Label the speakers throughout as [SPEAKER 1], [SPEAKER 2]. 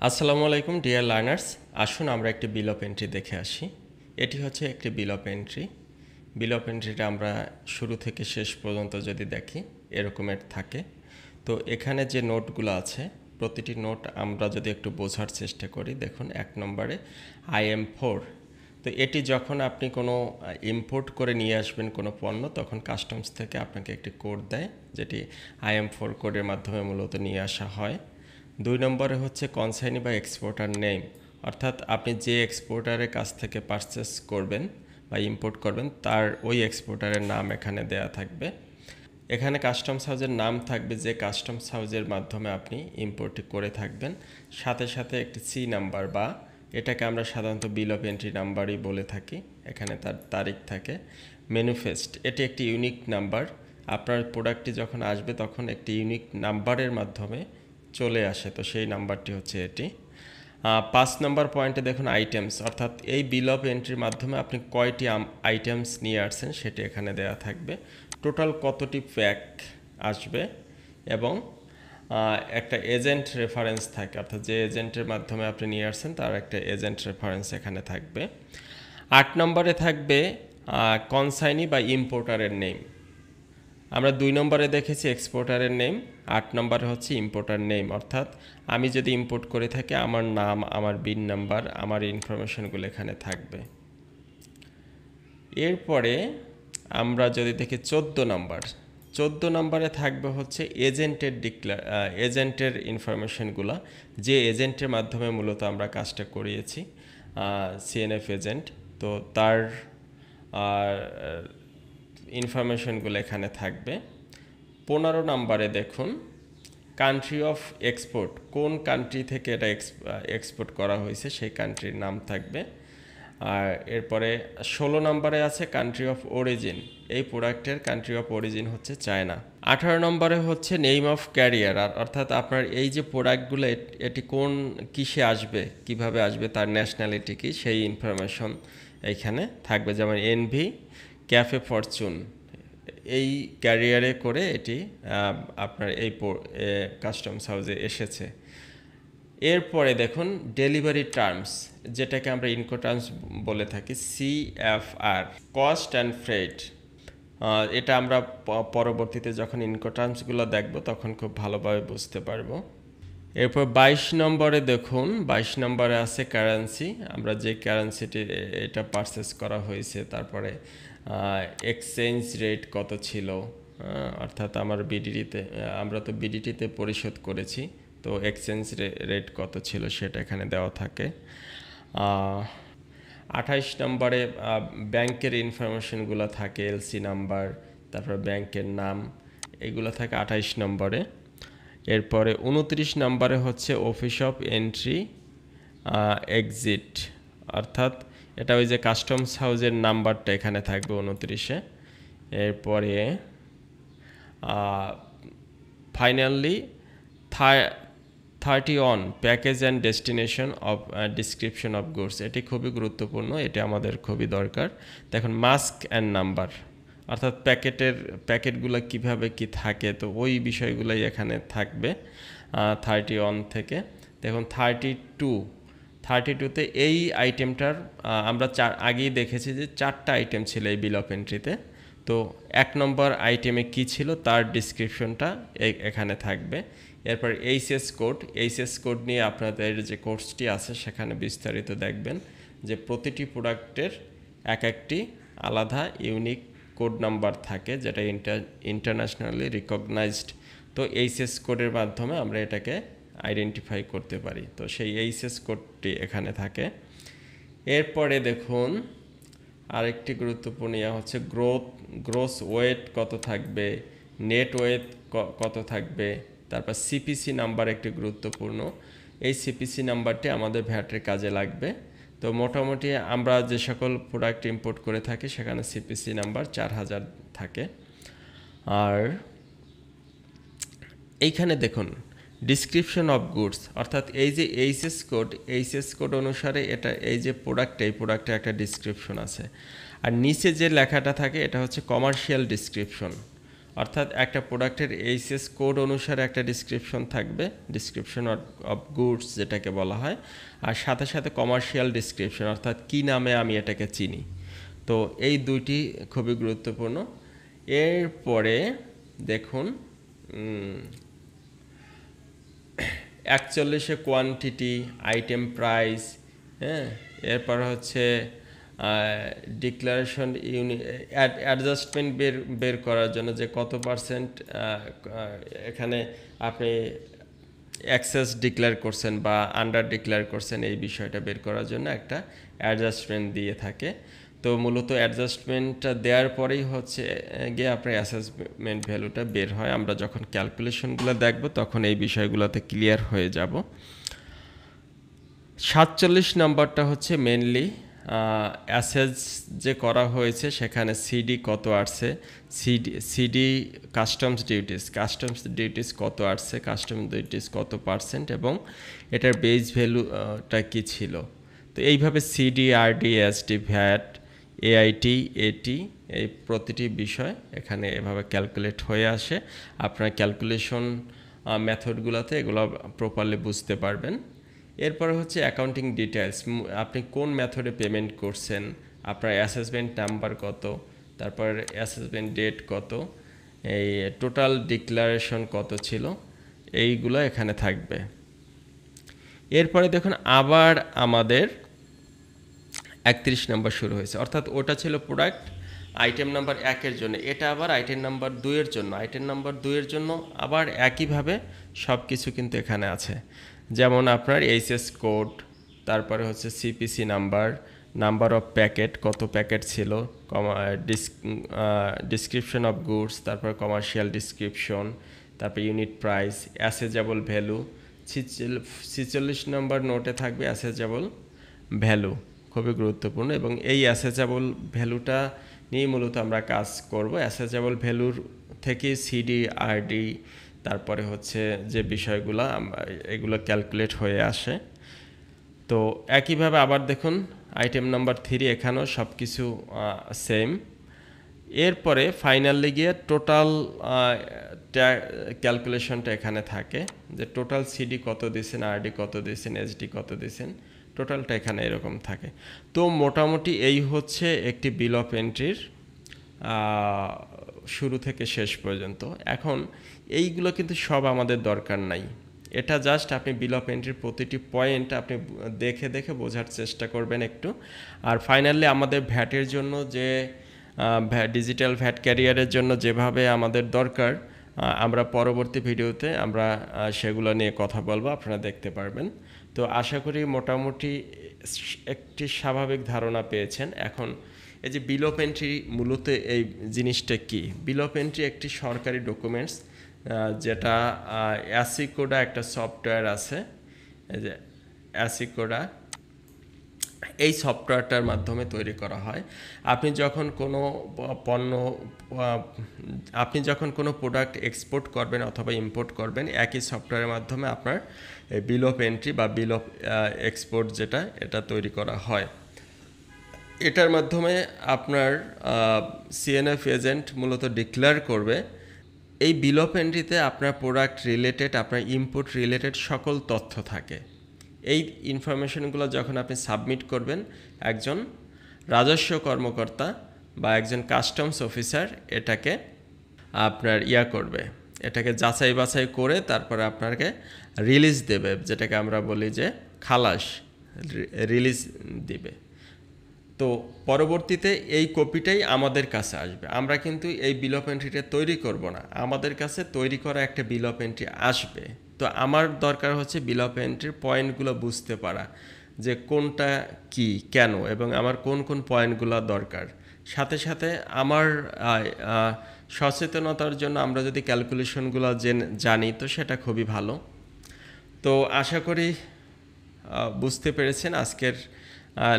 [SPEAKER 1] আসসালামু আলাইকুম dear learners, আসুন আমরা একটি বিল অফ এন্ট্রি দেখে আসি। এটি হচ্ছে একটি bill of entry. Bill of এন্ট্রিটা আমরা শুরু থেকে শেষ পর্যন্ত যদি দেখি এরকমের থাকে। তো এখানে যে নোটগুলো আছে প্রতিটি নোট আমরা যদি একটু বোঝার চেষ্টা করি, দেখুন 1 নম্বরে IM4। তো এটি যখন আপনি কোনো ইম্পোর্ট করে নিয়ে আসবেন কোনো পণ্য, তখন কাস্টমস থেকে আপনাকে একটি কোড দেয়, যেটি IM4 কোডের মাধ্যমে মূলত নিয়ে আসা হয়। 2 নম্বরে হচ্ছে কনসাইনি বা এক্সপোর্টার নেম, অর্থাৎ আপনি যে এক্সপোর্টারের কাছ থেকে পারচেস করবেন বা ইম্পোর্ট করবেন তার ওই এক্সপোর্টারের নাম এখানে দেয়া থাকবে। এখানে কাস্টমস হাউসের নাম থাকবে, যে কাস্টমস হাউসের মাধ্যমে আপনি ইম্পোর্ট করে থাকবেন। সাথে সাথে একটি সি নাম্বার, বা এটাকে আমরা সাধারণত বিল অফ এন্ট্রি নাম্বারই বলে থাকি। এখানে তার তারিখ থাকে। ম্যানুফেস্ট, এটি একটি ইউনিক নাম্বার। আপনার প্রোডাক্টটি যখন আসবে তখন একটি ইউনিক নাম্বারের মাধ্যমে চলে আসে, তো সেই নাম্বারটি হচ্ছে এটি। 5 নম্বর পয়েন্টে দেখুন আইটেমস, অর্থাৎ এই বিল অফ এন্ট্রির মাধ্যমে আপনি কয়টি আইটেমস নিয়ে আসছেন সেটি এখানে দেওয়া থাকবে। টোটাল কতটি প্যাক আসবে, এবং একটা এজেন্ট রেফারেন্স থাকে, অর্থাৎ যে এজেন্টের মাধ্যমে আপনি নিয়ে আসছেন তার একটা এজেন্ট রেফারেন্স এখানে থাকবে। 8 নম্বরে থাকবে কনসাইনি বা ইম্পোর্টারের নেম। আমরা 2 নম্বরে দেখেছি এক্সপোর্টারের নেম, 8 নম্বরে হচ্ছে ইম্পোর্টার নেম, অর্থাৎ আমি যদি ইম্পোর্ট করে থাকি আমার নাম, আমার বিন নাম্বার, আমার ইনফরমেশনগুলো এখানে থাকবে। এরপরে আমরা যদি দেখি 14 নম্বরে থাকবে হচ্ছে এজেন্টের ইনফরমেশনগুলো, যে এজেন্টের মাধ্যমে মূলত আমরা কাজটা করিয়েছি, সিএনএফ এজেন্ট, তো তার ইনফরমেশনগুলো এখানে থাকবে। 15 নম্বরে দেখুন কান্ট্রি অফ এক্সপোর্ট, কোন কান্ট্রি থেকে এটা এক্সপোর্ট করা হয়েছে সেই কান্ট্রির নাম থাকবে। আর এরপরে 16 নম্বরে আছে কান্ট্রি অফ অরিজিন, এই প্রোডাক্টের কান্ট্রি অফ অরিজিন হচ্ছে চায়না। 18 নম্বরে হচ্ছে নেম অফ ক্যারিয়ার, অর্থাৎ আপনার এই যে প্রোডাক্টগুলো এটি কোন কিসে আসবে, কিভাবে আসবে, তার ন্যাশনালিটি কি, সেই ইনফরমেশন এইখানে থাকবে। যেমন এনভি ক্যাফে ফরচুন, এই ক্যারিয়ারে করে এটি আপনার এই কাস্টমস হাউসে এসেছে। এরপরে দেখুন ডেলিভারি টার্মস, যেটাকে আমরা ইনকোটার্মস বলে থাকি, CFR, কস্ট অ্যান্ড ফ্রেট। এটা আমরা পরবর্তীতে যখন ইনকোটার্মসগুলো দেখব তখন খুব ভালোভাবে বুঝতে পারবো। এরপর 22 নম্বরে দেখুন, 22 নম্বরে আছে কারেন্সি, আমরা যে কারেন্সিটি এটা পারচেস করা হয়েছে, তারপরে এক্সচেঞ্জ রেট কত ছিল, অর্থাৎ আমার আমরা তো বিডিটিতে পরিশোধ করেছি, তো এক্সচেঞ্জ রেট কত ছিল সেটা এখানে দেওয়া থাকে। 28 নম্বরে ব্যাংকের ইনফরমেশনগুলো থাকে, এলসি নাম্বার, তারপর ব্যাংকের নাম, এগুলো থাকে 28 নম্বরে। এরপরে 29 নম্বরে হচ্ছে অফিস অফ এন্ট্রি এক্সিট, অর্থাৎ এটা ওই যে কাস্টমস হাউসের নাম্বারটা এখানে থাকবে 29-এ। এরপরে finally 31 package and destination of description of goods, এটি খুবই গুরুত্বপূর্ণ, এটি আমাদের খুবই দরকার। দেখুন মাস্ক অ্যান্ড নাম্বার, অর্থাৎ প্যাকেটগুলো কিভাবে কি থাকে, তো ওই বিষয়গুলোই এখানে থাকবে 31 থেকে। দেখুন 32তে এই আইটেমটার আমরা আগেই দেখেছি যে 4টা আইটেম ছিল এই বিল অফ এন্ট্রিতে, তো 1 নম্বর আইটেমে কি ছিল তার ডিসক্রিপশনটা এখানে থাকবে। এরপর এইচএস কোড নিয়ে আপনাদের যে কোর্সটি আছে সেখানে বিস্তারিত দেখবেন, যে প্রতিটি প্রোডাক্টের একটি আলাদা ইউনিক কোড নাম্বার থাকে, যেটা ইন্টারন্যাশনালি রিকগনাইজড, তো এইচএস কোডের মাধ্যমে আমরা এটাকে আইডেন্টিফাই করতে পারি, তো সেই এইচএস কোডটি এখানে থাকে। এরপরে দেখুন আরেকটি গুরুত্বপূর্ণ হচ্ছে গ্রোস ওয়েট কত থাকবে, নেট ওয়েট কত থাকবে, তারপর সিপিসি নাম্বার একটি গুরুত্বপূর্ণ, এই সিপিসি নাম্বারটি আমাদের ভ্যাটের কাজে লাগবে। তো মোটামুটি আমরা যে সকল প্রোডাক্ট ইম্পোর্ট করে থাকি সেখানে সিপিসি নাম্বার 4000 থাকে। আর এইখানে দেখুন ডিসক্রিপশন অফ গুডস, অর্থাৎ এই যে এইচএস কোড অনুসারে এটা এই যে প্রোডাক্টে একটা ডিসক্রিপশন আছে, আর নিচে যে লেখাটা থাকে এটা হচ্ছে কমার্শিয়াল ডিসক্রিপশন, অর্থাৎ একটা প্রোডাক্টের এইচএস কোড অনুসারে একটা ডিসক্রিপশন থাকবে, ডিসক্রিপশন অফ গুডস যেটাকে বলা হয়, আর সাথে সাথে কমার্শিয়াল ডিসক্রিপশন অর্থাৎ কী নামে আমি এটাকে চিনি। তো এই দুইটি খুবই গুরুত্বপূর্ণ। এরপরে দেখুন 41-এ কোয়ান্টিটি, আইটেম প্রাইস, হ্যাঁ, এরপর হচ্ছে ডিক্লারেশন অ্যাডজাস্টমেন্ট বের করার জন্য যে কত পার্সেন্ট এখানে আপনি এক্সেস ডিক্লেয়ার করছেন বা আন্ডার ডিক্লেয়ার করছেন, এই বিষয়টা বের করার জন্য একটা অ্যাডজাস্টমেন্ট দিয়ে থাকে। তো মূলত অ্যাডজাস্টমেন্টটা দেওয়ার পরেই হচ্ছে গিয়ে আপনার অ্যাসেসমেন্ট ভ্যালুটা বের হয়। আমরা যখন ক্যালকুলেশনগুলো দেখব তখন এই বিষয়গুলোতে ক্লিয়ার হয়ে যাব। 47 নম্বরটা হচ্ছে মেনলি অ্যাসেস যে করা হয়েছে সেখানে সিডি কত আসছে, সিডি কাস্টমস ডিউটিস কত আসছে, কাস্টমস ডিউটিস কত পার্সেন্ট, এবং এটার বেস ভ্যালুটা কী ছিল। তো এইভাবে CD, RD, SD, VAT, AIT, এটি, এই প্রতিটি বিষয় এখানে এভাবে ক্যালকুলেট হয়ে আসে। আপনার ক্যালকুলেশন মেথডগুলোতে এগুলো প্রপারলি বুঝতে পারবেন। এরপরে হচ্ছে অ্যাকাউন্টিং ডিটেলস, আপনি কোন মেথডে পেমেন্ট করছেন, আপনার অ্যাসেসমেন্ট নাম্বার কত, তারপর অ্যাসেসমেন্ট ডেট কত, এই টোটাল ডিক্লারেশন কত ছিল, এইগুলো এখানে থাকবে। এরপরে দেখুন আবার আমাদের 31 নম্বর শুরু হয়েছে, অর্থাৎ ওটা ছিল প্রোডাক্ট আইটেম নাম্বার 1-এর জন্য, এটা আবার আইটেম নাম্বার 2-এর জন্য। আইটেম নাম্বার 2-এর জন্য আবার একইভাবে সব কিছু কিন্তু এখানে আছে, যেমন আপনার এইচএস কোড, তারপরে হচ্ছে CPC number, number of packet, কত প্যাকেট ছিল, ডিসক্রিপশন অফ গুডস, তারপর কমার্শিয়াল ডিসক্রিপশন, তারপর ইউনিট প্রাইস, অ্যাসেজেবল ভ্যালু। 46 নম্বর নোটে থাকবে অ্যাসেজেবল ভ্যালু, খুবই গুরুত্বপূর্ণ, এবং এই অ্যাসেজেবল ভ্যালুটা নিয়ে মূলত আমরা কাজ করব। অ্যাসেজেবল ভ্যালুর থেকে সিডি, আরডি, তারপরে হচ্ছে যে বিষয়গুলো এগুলো ক্যালকুলেট হয়ে আসে। তো একইভাবে আবার দেখুন আইটেম নাম্বার 3, এখানেও সব কিছু সেম। এরপরে ফাইনালি গিয়ে টোটাল ক্যালকুলেশনটা এখানে থাকে, যে টোটাল সিডি কত দিয়েছেন, আরডি কত দিয়েছেন, এসডি কত দিয়েছেন, টোটালটা এখানে এরকম থাকে। তো মোটামুটি এই হচ্ছে একটি বিল অফ এন্ট্রির শুরু থেকে শেষ পর্যন্ত। এখন এইগুলো কিন্তু সব আমাদের দরকার নাই, এটা জাস্ট আপনি বিল অফ এন্ট্রির প্রতিটি পয়েন্ট আপনি দেখে দেখে বোঝার চেষ্টা করবেন একটু। আর ফাইনালি আমাদের ভ্যাটের জন্য যে ডিজিটাল ভ্যাট ক্যারিয়ারের জন্য যেভাবে আমাদের দরকার, আমরা পরবর্তী ভিডিওতে আমরা সেগুলো নিয়ে কথা বলবো, আপনারা দেখতে পারবেন। তো আশা করি মোটামুটি একটি স্বাভাবিক ধারণা পেয়েছেন। এখন এই যে বিল অফ এন্ট্রি, মূলত এই জিনিসটা কি? বিল অফ এন্ট্রি একটি সরকারি ডকুমেন্টস, যেটা অ্যাসিকোডা একটা সফটওয়্যার আছে, এই যে অ্যাসিকোডা, এই সফটওয়্যারটার মাধ্যমে তৈরি করা হয়। আপনি যখন কোনো প্রোডাক্ট এক্সপোর্ট করবেন অথবা ইম্পোর্ট করবেন, একই সফটওয়্যারের মাধ্যমে আপনার বিল অফ এন্ট্রি বা বিল অফ এক্সপোর্ট যেটা, এটা তৈরি করা হয়। এটার মাধ্যমে আপনার সিএনএফ এজেন্ট মূলত ডিক্লেয়ার করবে এই বিল অফ এন্ট্রিতে আপনার প্রোডাক্ট রিলেটেড, আপনার ইম্পোর্ট রিলেটেড সকল তথ্য থাকে। এই ইনফরমেশনগুলো যখন আপনি সাবমিট করবেন, একজন রাজস্ব কর্মকর্তা বা একজন কাস্টমস অফিসার এটাকে আপনার করবে, এটাকে যাচাই বাছাই করে তারপরে আপনাকে রিলিজ দেবে, যেটাকে আমরা বলি যে খালাস, রিলিজ দিবে। তো পরবর্তীতে এই কপিটাই আমাদের কাছে আসবে। আমরা কিন্তু এই বিল অফ এন্ট্রিটা তৈরি করব না, আমাদের কাছে তৈরি করা একটা বিল অফ এন্ট্রি আসবে। তো আমার দরকার হচ্ছে বিল অফ এন্ট্রির পয়েন্টগুলো বুঝতে পারা, যে কোনটা কি, কেন, এবং আমার কোন কোন পয়েন্টগুলো দরকার। সাথে সাথে আমার সচেতনতার জন্য আমরা যদি ক্যালকুলেশনগুলো জানি তো সেটা খুবই ভালো। তো আশা করি বুঝতে পেরেছেন। আজকের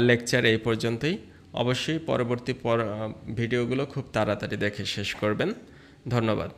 [SPEAKER 1] লেকচার এই পর্যন্তই। অবশ্যই পরবর্তী ভিডিওগুলো খুব তাড়াতাড়ি দেখে শেষ করবেন। ধন্যবাদ।